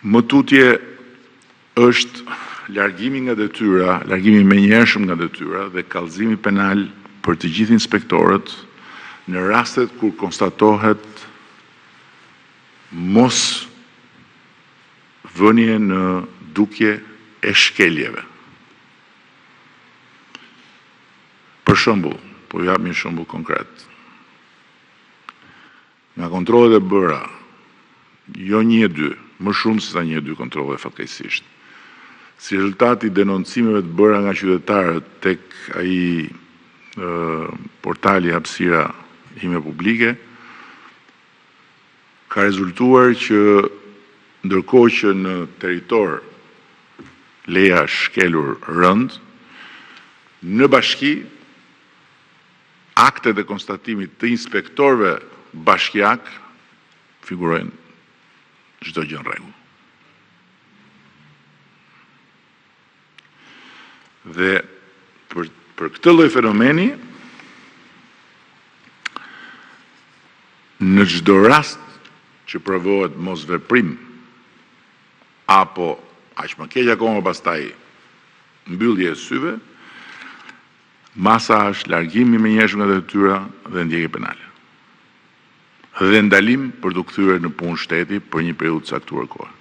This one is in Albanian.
Më tutje është largimi nga detyra, largimi menjëhershëm nga detyra dhe kallëzimi penal për të gjithë inspektorët në rastet kur konstatohet mos vënie në dukje e shkeljeve. Për shembull, po jap një shembull konkret. Nga kontrollet e bëra, jo 1 e 2, më shumë se sa 1 e 2 kontrolle fatkeqësisht. Si rezultati i denoncimeve të bëra nga qytetarët tek ai portali hapësira ime publike, ka rezultuar që ndërkohë që në territor leja shkelur rënd, në bashki aktet e konstatimit të inspektorëve bashkiak figurojnë çdo gjë në rregull. Dhe për këtë lloj fenomeni, në çdo rast që provohet mosveprim apo aq më keq akoma pastaj mbyllje e syve, masa është largimi menjëhershëm nga detyra dhe ndjekje penale. Dhe ndalim për të kthyer në punë shteti për një periudhë të caktuar kohe.